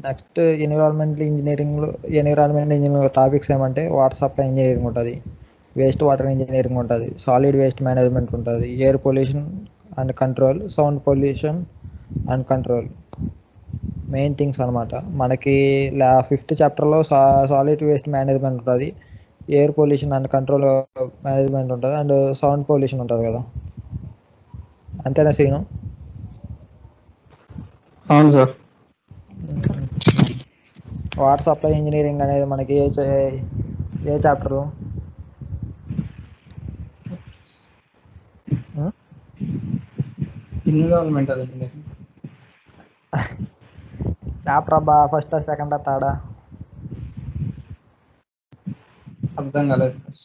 Next environment engineering topics ఏమంటే water supply engineering ఉంటుంది, waste water engineering ఉంటుంది, solid waste management ఉంటుంది, air pollution and control, sound pollution and control. Main things అనమాట. మనకి 5th చాప్టర్లో solid waste management ఉంటుంది, air pollution and control management ఉంటుంది, and sound pollution ఉంటుంది కదా. అంతేనా శ్రీను? అవును సార్. వాటర్ సప్లై ఇంజనీరింగ్ అనేది మనకి ఏ చాప్టరు? ఎన్విరాన్మెంటల్ ఇంజనీరింగ్ చాప్టర్ అబ్బా, ఫస్ట్ సెకండ్ థర్డా? అర్థం కాలేదు సార్.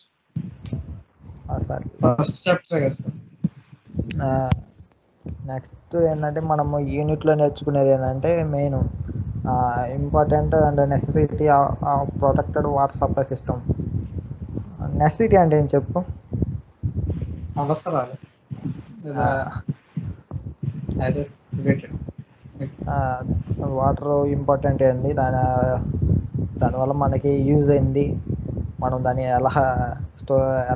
సార్ ఫస్ట్ చాప్టర్ కదా సార్. నెక్స్ట్ ఏంటంటే మనము యూనిట్లో నేర్చుకునేది ఏంటంటే main important and necessity protected water supply system. Necessity అంటే ఏం చెప్పు? అవసరాలు లేదా రిలేటెడ్. వాటర్ ఇంపార్టెంట్ ఏంది, దానివల్ల మనకి యూజ్ అయింది, మనం దాన్ని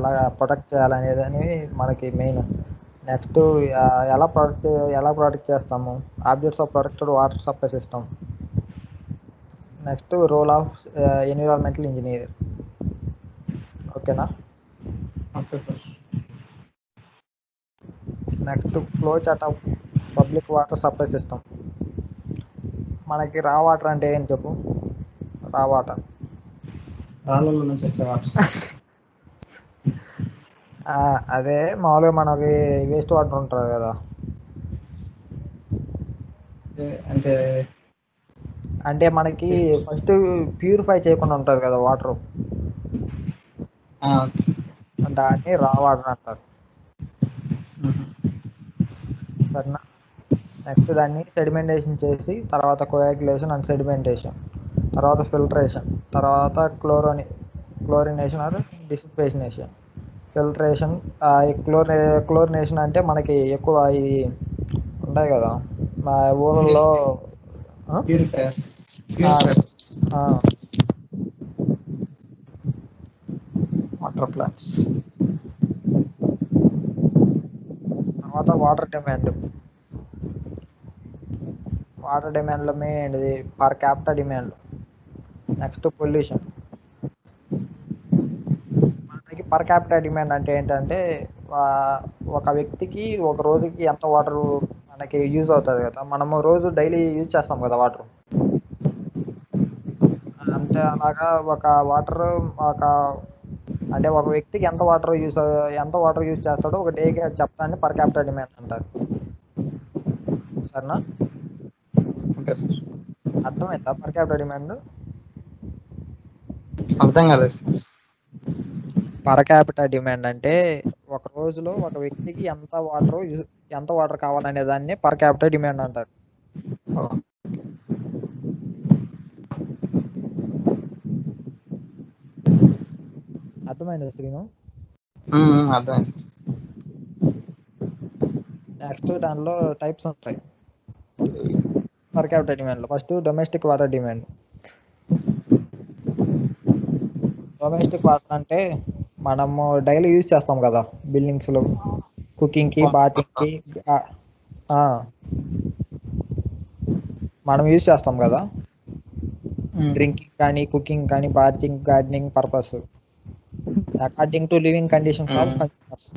ఎలా ప్రొటెక్ట్ చేయాలనేది అని మనకి మెయిన్. నెక్స్ట్ ఎలా ప్రొటెక్ట్ చేస్తాము, objects of protected water supply system. Next role of environmental engineer. ఓకేనా? Okay sir. Next flow chart of public water supply system. మనకి రా వాటర్ అంటే ఏం చెప్పు? రా వాటర్ రాళ్ళలో నుంచి వచ్చే వాటర్. అదే మామూలుగా మనకి వేస్ట్ వాటర్ ఉంటుంది కదా, అంటే మనకి ఫస్ట్ ప్యూరిఫై చేయకుండా ఉంటుంది కదా వాటర్, దాన్ని రా వాటర్ అంటారు. సరేనా? నెక్స్ట్ దాన్ని సెడిమెంటేషన్ చేసి, తర్వాత కోయాగ్యులేషన్ అండ్ సెడిమెంటేషన్, తర్వాత ఫిల్టరేషన్, తర్వాత క్లోరినేషన్ ఆర్ డిసిపేషనేషన్. ఫిల్టరేషన్, క్లోరినేషన్ అంటే మనకి ఎక్కువ ఇది ఉంటాయి కదా మా ఊళ్ళలో, వాటర్ ప్లాంట్స్. తర్వాత వాటర్ డిమాండ్లో మెయిన్ ఏంటిది? Per capital demand. Next pollution. మనకి పర్ క్యాపిటల్ డిమాండ్ అంటే ఏంటంటే ఒక వ్యక్తికి ఒక రోజుకి ఎంత వాటర్ మనకి యూజ్ అవుతుంది కదా, మనము రోజు డైలీ యూజ్ చేస్తాం కదా వాటర్. అంటే అలాగా అంటే ఒక వ్యక్తికి ఎంత వాటర్ యూజ్ చేస్తాడో ఒక డేకి చెప్తాన్ని పర్ క్యాపిటల్ డిమాండ్ అంటారు. సరేనా? అర్థమైందా పర్ క్యాపిటల్ డిమాండ్? అర్థం కాలేదు. పర్ క్యాపిటల్ డిమాండ్ అంటే ఒక రోజులో ఒక వ్యక్తికి ఎంత వాటర్ కావాలనే దాన్ని పర్ క్యాపిటల్ డిమాండ్ అంటారు. అర్థమైందా శ్రీను? అర్థమైంది. నెక్స్ట్ దానిలో టైప్స్ ఉంటాయి పర్ క్యాపిటల్ డిమాండ్లో. First domestic water demand. Domestic water అంటే మనము డైలీ యూజ్ చేస్తాం కదా, బిల్డింగ్స్లో కుకింగ్కి, బాతింగ్కి మనం యూజ్ చేస్తాం కదా, డ్రింకింగ్ కానీ, కుకింగ్ కానీ, bathing, gardening purpose, according to living conditions of consumers.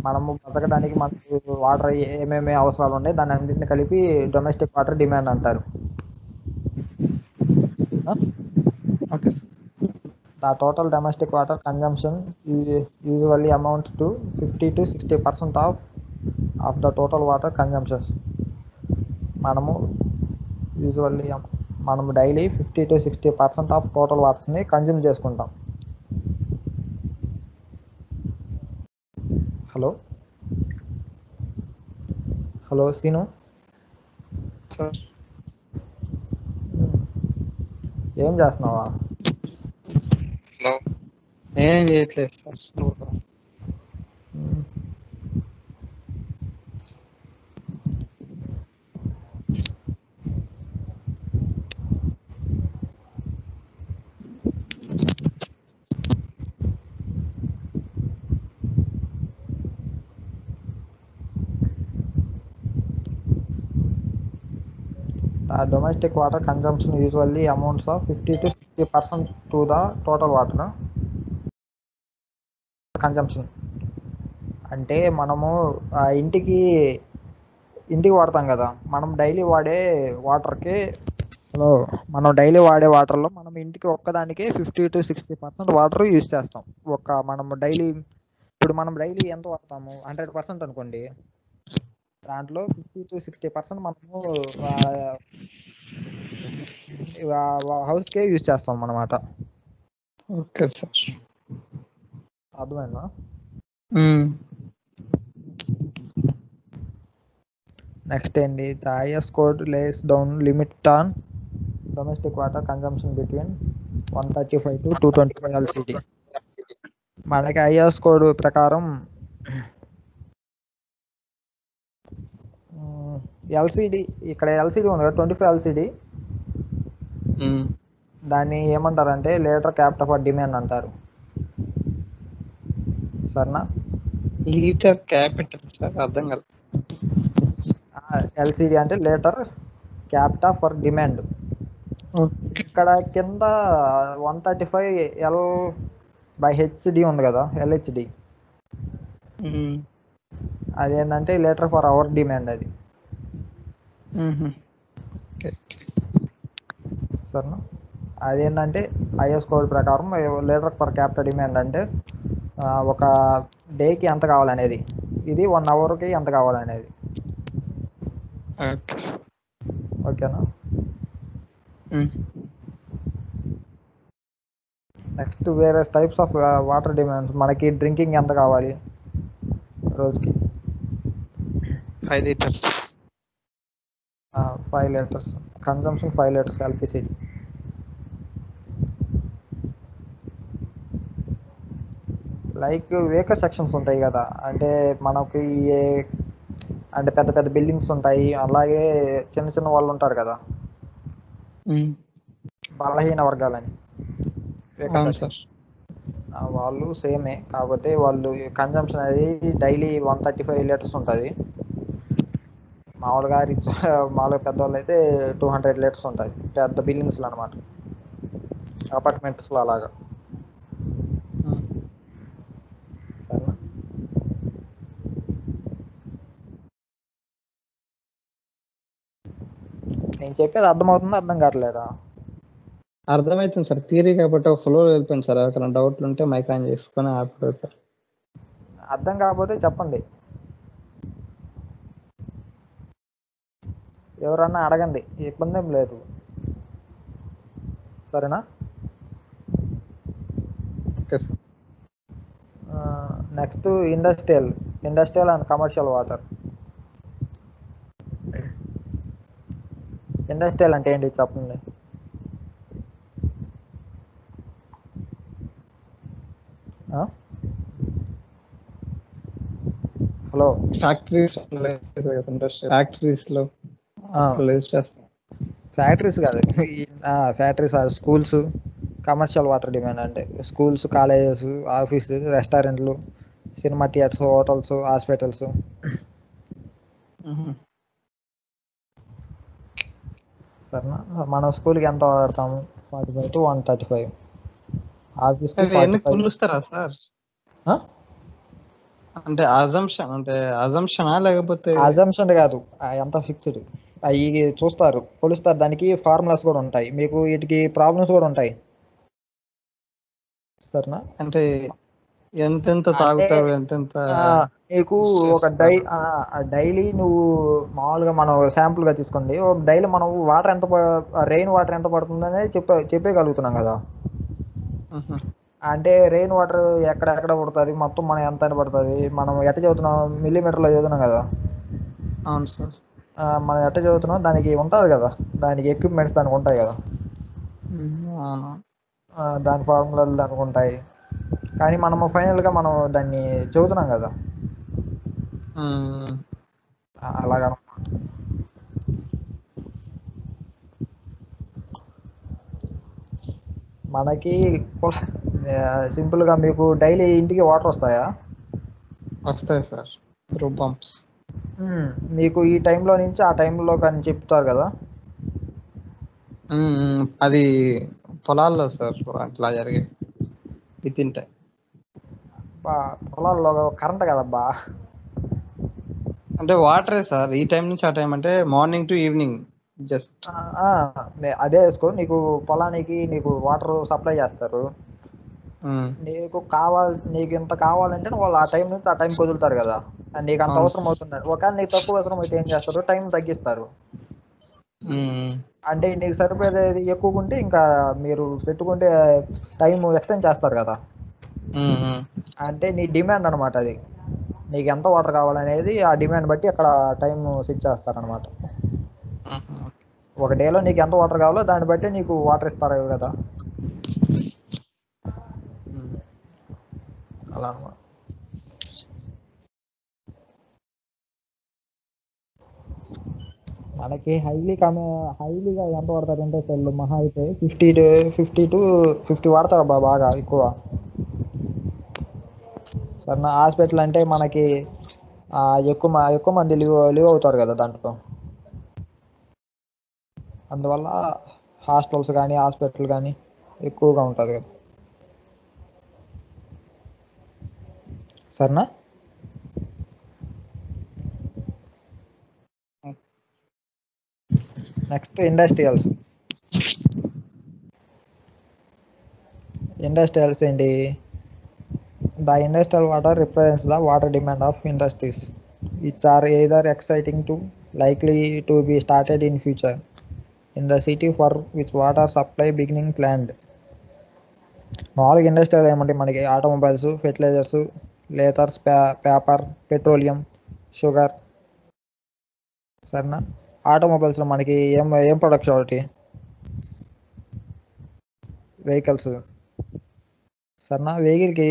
మనము బతకడానికి మనకు వాటర్ ఏమేమి అవసరాలు ఉన్నాయి దాన్ని అన్నింటిని కలిపి డొమెస్టిక్ వాటర్ డిమాండ్ అంటారు. The total domestic water consumption usually amounts to 50 to 60% of the total water consumption. మనము డైలీ 50 to 60% ఆఫ్ టోటల్ వాటర్స్ని కన్జ్యూమ్ చేసుకుంటాం. హలో సీను, ఏం చేస్తున్నావా? నేనేం చేయట్లేదు sir. Domestic water consumption usually amounts of 50 to 60% to the total water consumption. అంటే మనము ఇంటికి వాడతాం కదా, మనం డైలీ వాడే వాటర్కి మనం డైలీ వాడే వాటర్లో మనం ఇంటికి ఒక్కదానికి 50 to 60% వాటర్ యూజ్ చేస్తాం. మనం డైలీ ఎంత వాడతాము, 100% అనుకోండి, దాంట్లో 50 to 60% మనము హౌస్కే యూజ్ చేస్తాం అన్నమాట. Okay sir. అర్థమైందా? నెక్స్ట్ ఏంటి, the IS code lays down limit on domestic water consumption between 135 to 225 LCD. మనకి ఐఎస్ కోడ్ ప్రకారం ఎల్సిడి, ఇక్కడ ఎల్సిడి ఉంది కదా 25 ఎల్సిడి, దాన్ని ఏమంటారంటే లీటర్ క్యాపిటల్ ఫర్ డిమాండ్ అంటారు. సరేనా? లీటర్ క్యాపిటల్ సార్, అర్థం కాదు. ఎల్సిడి అంటే లీటర్ క్యాపిటల్ ఫర్ డిమాండ్. ఇక్కడ కింద 135 L/HD ఉంది కదా, LHD, అదేంటంటే లీటర్ ఫర్ అవర్ డిమాండ్ అది. సరేనా? అదేంటంటే ఐఎస్ కోడ్ ప్రకారం లీటర్ పర్ క్యాపిటల్ డిమాండ్ అంటే ఒక డేకి ఎంత కావాలనేది, ఇది 1 అవర్కి ఎంత కావాలనేది. ఓకేనా? నెక్స్ట్ వేరే టైప్స్ ఆఫ్ వాటర్ డిమాండ్స్. మనకి డ్రింకింగ్ ఎంత కావాలి రోజుకి? 5 liters. 5 liters consumption, 5 liters LPCD. Like weaker sections ఉంటాయి కదా, అంటే మనకి అంటే పెద్ద పెద్ద బిల్డింగ్స్ ఉంటాయి, అలాగే చిన్న చిన్న వాళ్ళు ఉంటారు కదా, బలహీన వర్గాలని, వాళ్ళు సేమే, కాకపోతే వాళ్ళు కన్జంప్షన్ అనేది డైలీ 135 liters ఉంటుంది. మామూలుగా పెద్దవాళ్ళు అయితే 200 liters ఉంటుంది, పెద్ద బిల్డింగ్స్లో అనమాట, అపార్ట్మెంట్స్లో అలాగా. సరేనా? నేను చెప్పేది అర్థమవుతుందా, అర్థం కావట్లేదా? అర్థమవుతుంది సార్, థియరీ కాబట్టి ఒక ఫ్లో వెళ్తుంది సార్. అక్కడ డౌట్లు ఉంటే మైక్ ఆన్ చేసుకొని ఆపుతారు. అర్థం కాకపోతే చెప్పండి, ఎవరన్నా అడగండి, ఇబ్బంది ఏం లేదు. సరేనా? Okay sir. Next industrial and commercial water. Industrial అంటే ఏంటి చెప్పండి? హలో, ఫ్యాక్టరీస్ కాదు, factories, schools. Commercial water demand అంటే స్కూల్స్, కాలేజెస్, ఆఫీసెస్, రెస్టారెంట్లు, సినిమా థియేటర్స్, హోటల్స్, హాస్పిటల్స్. సరేనా? మనం స్కూల్కి ఎంత వాడతాము? 45 to 135. ఆఫీస్కి 45. అంటే అజంప్షన్ లేకపోతే అజంప్షన్ కాదు, ఎంత ఫిక్స్డ్ అవి చూస్తారు, కొలుస్తారు. దానికి ఫార్ములాస్ కూడా ఉంటాయి, మీకు వీటికి ప్రాబ్లమ్స్ కూడా ఉంటాయి. సరేనా? అంటే ఎంతెంత తాగుతారు, ఎంతెంత నీకు ఒక డైలీ నువ్వు మామూలుగా మనం శాంపుల్గా తీసుకోండి, డైలీ మనం వాటర్ ఎంత, రెయిన్ వాటర్ ఎంత పడుతుందనే చెప్పగలుగుతున్నాం కదా. అంటే రెయిన్ వాటర్ ఎక్కడెక్కడ పడుతుంది, మొత్తం మనం ఎంత పడుతుంది, మనం ఎట్ట చదువుతున్నాం, మిల్లీమీటర్లో చదువుతున్నాం కదా. అవును సార్. మనం ఎట్ట చదువుతున్నాం దానికి ఉంటుంది కదా, దానికి ఎక్విప్మెంట్స్ దానికి ఉంటాయి కదా, దాని ఫార్ములాలు దానికి ఉంటాయి. కానీ మనము ఫైనల్గా మనం దాన్ని చదువుతున్నాం కదా, అలాగా. మనకి సింపుల్గా మీకు డైలీ ఇంటికి వాటర్ వస్తాయా? వస్తాయి సార్, త్రూ పంప్స్. మీకు ఈ టైంలో నుంచి ఆ టైంలో కానీ చెప్తారు కదా, అది పొలాల్లో సార్ అట్లా జరిగేది విత్ ఇన్ టైం. పొలాల్లో కరెంట్ కదబ్బా. అంటే వాటరే సార్, ఈ టైం నుంచి ఆ టైం అంటే మార్నింగ్ టు ఈవినింగ్ జస్ట్. అదే వేసుకో, నీకు పొలానికి నీకు వాటర్ సప్లై చేస్తారు. నీకు ఇంత కావాలంటే వాళ్ళు ఆ టైం నుంచి ఆ టైంకి వదులుతారు కదా. నీకు అంత అవసరం అవుతుంది. ఒకవేళ నీకు తక్కువ అవసరం అయితే ఏం చేస్తారు, టైం తగ్గిస్తారు. అంటే నీకు సరిపోయేది ఎక్కువ ఉంటే ఇంకా మీరు పెట్టుకుంటే టైం ఎక్స్టెండ్ చేస్తారు కదా. అంటే నీ డిమాండ్ అనమాట అది. నీకు ఎంత వాటర్ కావాలనేది ఆ డిమాండ్ బట్టి అక్కడ టైం సెట్ చేస్తారనమాట. ఒక డేలో నీకు ఎంత వాటర్ కావాలో దాన్ని బట్టి నీకు వాటర్ ఇస్తారు కదా, అలా అనమాట. మనకి హైలీగా ఎంత వాడతారంటే సెల్ మహా అయితే 50 వాడతారు బాగా ఎక్కువ. సరే, హాస్పిటల్ అంటే మనకి ఎక్కువ మంది లీవ్ అవుతారు కదా దాంట్లో. అందువల్ల హాస్టల్స్ కానీ హాస్పిటల్ కానీ ఎక్కువగా ఉంటుంది కదా. సరేనా? నెక్స్ట్ ఇండస్ట్రియల్స్ ఏంటి? The industrial water represents the water demand of industries, which are either exciting to likely to be started in future in the city for which water supply beginning planned. మామూలుగా industrial ఏమంటే మనకి automobiles, fertilisers, leathers, paper, petroleum, sugar. సరేనా? ఆటోమొబైల్స్లో మనకి ఏం products ఒకటి vehicles. సరేనా? వెహికల్కి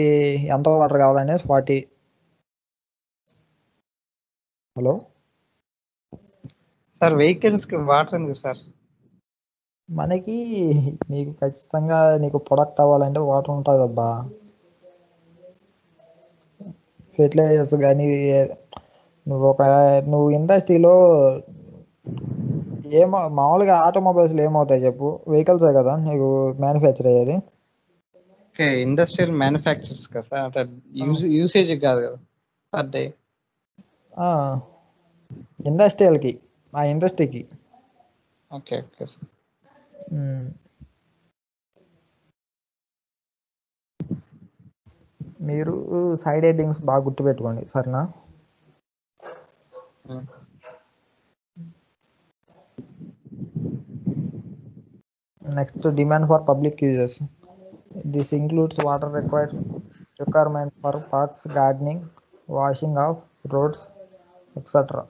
ఎంత వాటర్ కావాలనేది 40. హలో సార్, వెహికల్స్కి వాటర్ ఎందుకు సార్? మనకి నీకు ఖచ్చితంగా నీకు ప్రొడక్ట్ అవ్వాలంటే వాటర్ ఉంటుంది అబ్బా. ఫెర్టిలైజర్స్ కానీ నువ్వు ఇండస్ట్రీలో మామూలుగా ఆటోమొబైల్స్లో ఏమవుతాయి చెప్పు, వెహికల్సే కదా నీకు మ్యానుఫ్యాక్చర్ అయ్యేది. ఓకే, ఇండస్ట్రియల్ మ్యానుఫ్యాక్చర్స్ కదా సార్, అంటే యూసేజ్ కాదు కదా పర్ డే. ఇండస్ట్రియల్కి, ఆ ఇండస్ట్రీకి. Okay okay sir. మీరు సైడ్ హెడ్డింగ్స్ బాగా గుర్తుపెట్టుకోండి, సరేనా? Next demand for public uses. This includes water requirement for parks, gardening, washing of roads, etc.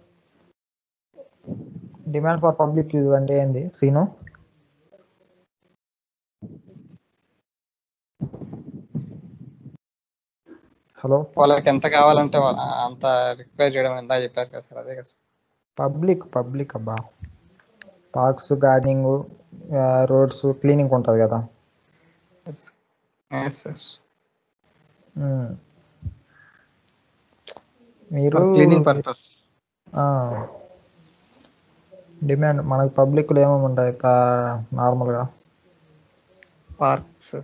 Demand for public use అంటే ఏంది సీను? హలో, వాళ్ళకి ఎంత కావాలంటే అంత రిక్వైర్ చేయడం ఎంత చెప్పారు కదా సార్, అదే కదా సార్. పబ్లిక్ అబ్బా. పార్క్స్, గార్డెనింగ్, రోడ్స్, క్లీనింగ్ ఉంటుంది కదా. మీరు క్లీనింగ్ పర్పస్ డిమాండ్ మనకి పబ్లిక్లో ఏమేమి ఉంటాయి నార్మల్గా? పార్క్స్,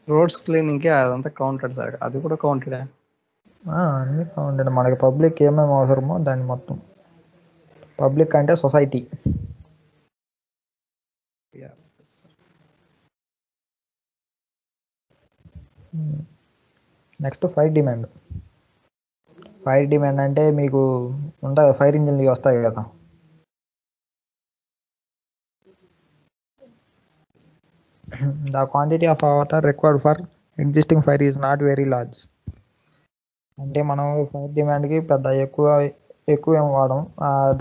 రోడ్స్ క్లీనింగ్కి అదంతా కౌంటెడ్ సార్, అది కూడా కౌంటెడ్. అన్నీ కౌంటెడ్. మనకి పబ్లిక్ ఏమేమి అవసరమో దాన్ని మొత్తం. పబ్లిక్ అంటే society. Next fire demand. Fire demand అంటే మీకు ఉంటుంది, ఫైర్ ఇంజిన్లు వస్తాయి కదా. The quantity of water required for existing fire is not very large. అంటే మనం ఫైర్ డిమాండ్కి పెద్ద ఎక్కువ ఏం వాడం.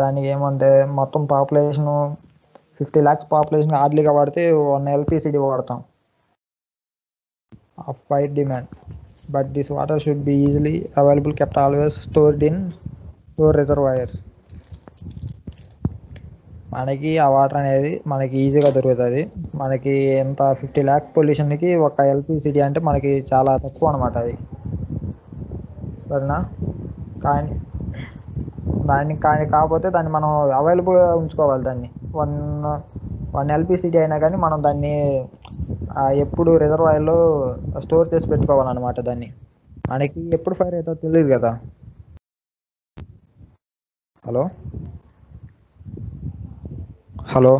దానికి ఏమంటే మొత్తం పాపులేషన్ 50 lakhs పాపులేషన్ హార్డ్లీగా వాడితే 1 LPCD వాడతాం of fire demand. But this water should be easily available, kept always stored in store reservoirs. మనకి ఆ వాటర్ అనేది మనకి ఈజీగా దొరుకుతుంది. మనకి ఎంత 50 lakh పొల్యూషన్కి 1 LPCD అంటే మనకి చాలా తక్కువ అనమాట అది. సరేనా? కానీ కాకపోతే దాన్ని మనం అవైలబుల్గా ఉంచుకోవాలి. దాన్ని వన్ వన్ ఎల్పిసిటీ అయినా కానీ మనం దాన్ని ఎప్పుడు రిజర్వాయర్లో స్టోర్ చేసి పెట్టుకోవాలన్నమాట. దాన్ని మనకి ఎప్పుడు ఫైర్ అవుతుందో తెలియదు కదా. హలో హలో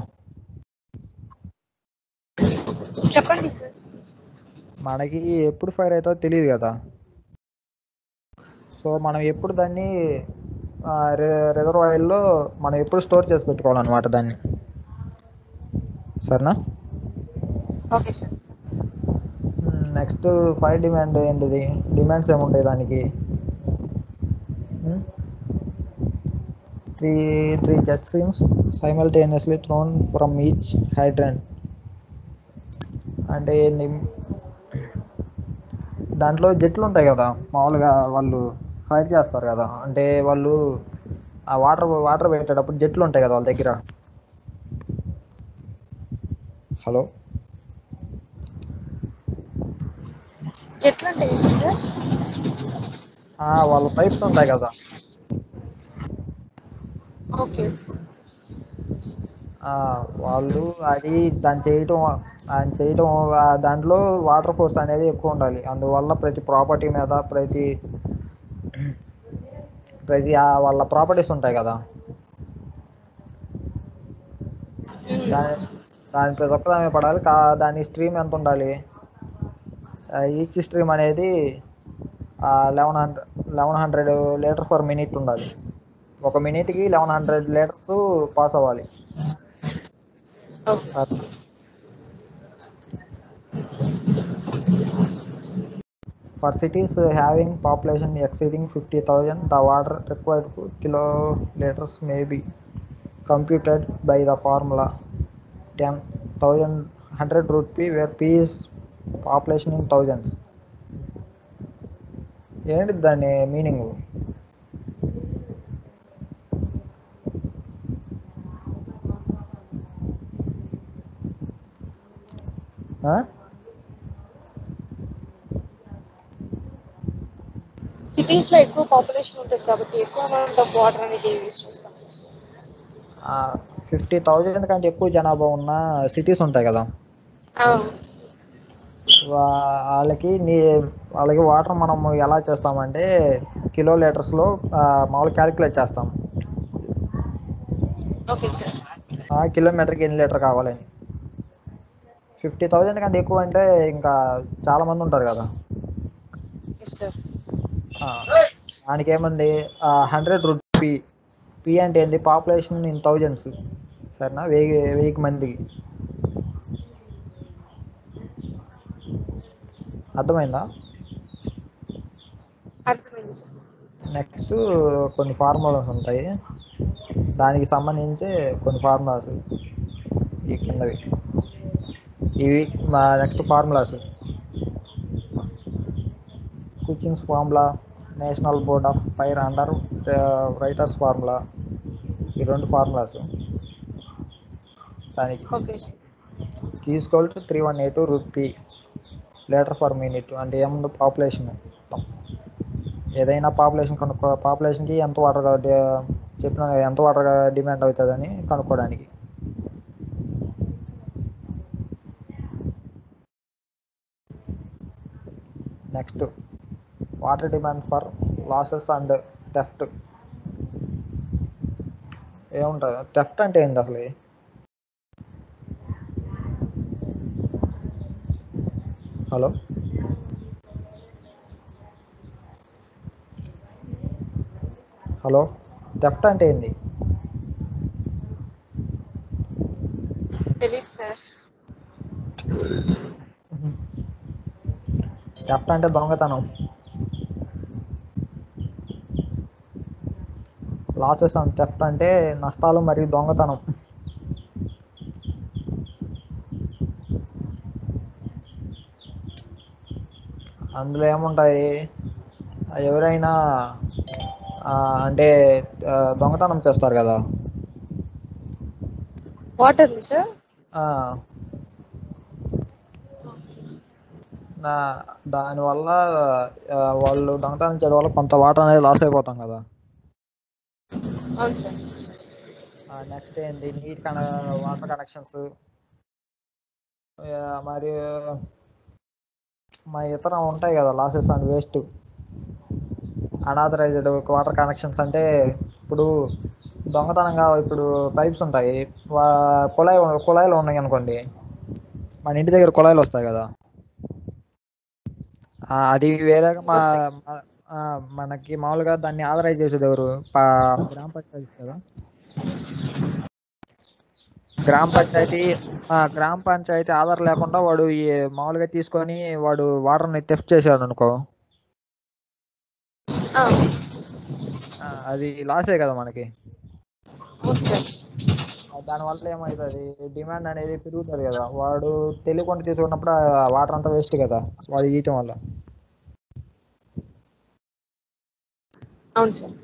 చెప్పండి సార్. మనకి ఎప్పుడు ఫైర్ అవుతుందో తెలియదు కదా. సో మనం ఎప్పుడు దాన్ని రిజర్వాయర్లో మనం ఎప్పుడు స్టోర్ చేసి పెట్టుకోవాలన్నమాట దాన్ని. సరేనా? Okay sir. Next fire demand ఏంటిది? డిమాండ్స్ ఏముంటాయి దానికి? Three jet streams simultaneously thrown from each hydrant. అంటే దాంట్లో జెట్లు ఉంటాయి కదా, మామూలుగా వాళ్ళు ఫైర్ చేస్తారు కదా. అంటే వాళ్ళు ఆ వాటర్ పెట్టేటప్పుడు జెట్లు ఉంటాయి కదా వాళ్ళ దగ్గర. హలో జెట్లు అంటే ఏంటి సార్? వాళ్ళ పైప్స్ ఉంటాయి కదా. Okay okay sir. వాళ్ళు అది దాన్ని చేయటం దాంట్లో వాటర్ ఫోర్స్ అనేది ఎక్కువ ఉండాలి. అందువల్ల ప్రతి ప్రాపర్టీ మీద ప్రతి వాళ్ళ ప్రాపర్టీస్ ఉంటాయి కదా, దాని ప్రతి ఒక్కదాని పడాలి. దాని స్ట్రీమ్ ఎంత ఉండాలి? ఈచ్ స్ట్రీమ్ అనేది 1100 లీటర్స్ పర్ మినిట్ ఉండాలి. ఒక మినిట్కి 1100 లీటర్స్ పాస్ అవ్వాలి. For cities having population exceeding 50,000, the water required per kiloliters may be computed by the formula 10,100 rupee, where P is population in thousands. ఏంటి దాని meaning? Cities లో ఎక్కువ population ఉంటుంది కాబట్టి ఎక్కువ అమౌంట్ ఆఫ్ వాటర్ అనేది use చేస్తాం. 50,000 కంటే ఎక్కువ జనాభా ఉన్న సిటీస్ ఉంటాయి కదా, వాళ్ళకి వాటర్ మనం ఎలా చేస్తామంటే కిలో లీటర్స్లో మామూలు క్యాలిక్యులేట్ చేస్తాం. Okay sir. కిలోమీటర్కి ఎన్ని లీటర్ కావాలని. 50,000 కంటే ఎక్కువ అంటే ఇంకా చాలా మంది ఉంటారు కదా. దానికి ఏముంది 100 రూపీ. పీ అంటే ఏంటి? Population in thousands. సరేనా? 1000 మందికి. అర్థమైందా? అర్థమైంది సార్. నెక్స్ట్ కొన్ని ఫార్ములాస్ ఉంటాయి, దానికి సంబంధించి కొన్ని ఫార్ములాస్ ఈ కిందవి. ఇవి మా next formulas: Kuichling's formula, national board of fire underwriters formula. ఈ రెండు ఫార్ములాస్ దానికి. Equal to 3182 rupee litre per minute. అంటే ఏముంది? పాపులేషన్. ఏదైనా పాపులేషన్కి ఎంత వాటర్ చెప్పిన ఎంత వాటర్ డిమాండ్ అవుతుందని కనుక్కోవడానికి. Next water demand for losses and theft. ఏముంటుంది? థెఫ్ట్ అంటే ఏంటి అసలు? హలో హలో థెఫ్ట్ అంటే ఏంటి? తెలీదు సార్. థెఫ్ట్ అంటే దొంగతనం. లాసెస్ అండ్ థెఫ్ట్ అంటే నష్టాలు మరియు దొంగతనం. అందులో ఏముంటాయి? ఎవరైనా అంటే దొంగతనం చేస్తారు కదా, వాటర్ సార్. దానివల్ల వాళ్ళు దొంగతనం చేయడం వల్ల కొంత వాటర్ అనేది లాస్ అయిపోతాం కదా. అవును సార్. నెక్స్ట్ ఏంటి వాటర్ కనెక్షన్స్, మరియు ఇతర ఉంటాయి కదా losses and waste. Unauthorised water connections అంటే ఇప్పుడు దొంగతనంగా ఇప్పుడు పైప్స్ ఉంటాయి, కుళాయిలు ఉన్నాయి అనుకోండి, మన ఇంటి దగ్గర కుళాయిలు వస్తాయి కదా, అది వేరేగా మనకి మామూలుగా దాన్ని ఆథరైజ్ చేసేది ఎవరు? గ్రామ పంచాయతీ కదా. గ్రామ పంచాయతీ ఆధార్ లేకుండా వాడు మామూలుగా తీసుకొని వాడు వాటర్ని థెఫ్ట్ చేశాడు అనుకో, అది లాసే కదా మనకి. అవును సార్. దానివల్ల ఏమవుతుంది, డిమాండ్ అనేది పెరుగుతుంది కదా, వాడు తెలియకుండా తీసుకున్నప్పుడు ఆ వాటర్ అంతా వేస్ట్ కదా వాడు ఇయటం వల్ల. అవును సార్.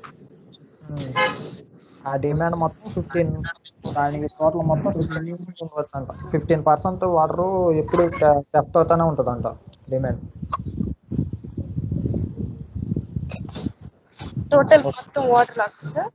ఆ డిమాండ్ మొత్తం 15, దానికి టోటల్ మొత్తం 15% ఉండవచ్చంట. 15% వాటర్ ఎప్పుడు థెఫ్ట్ అవుతానే ఉంటుందంట డిమాండ్. టోటల్ మొత్తం వాటర్ లాసెస్ సార్.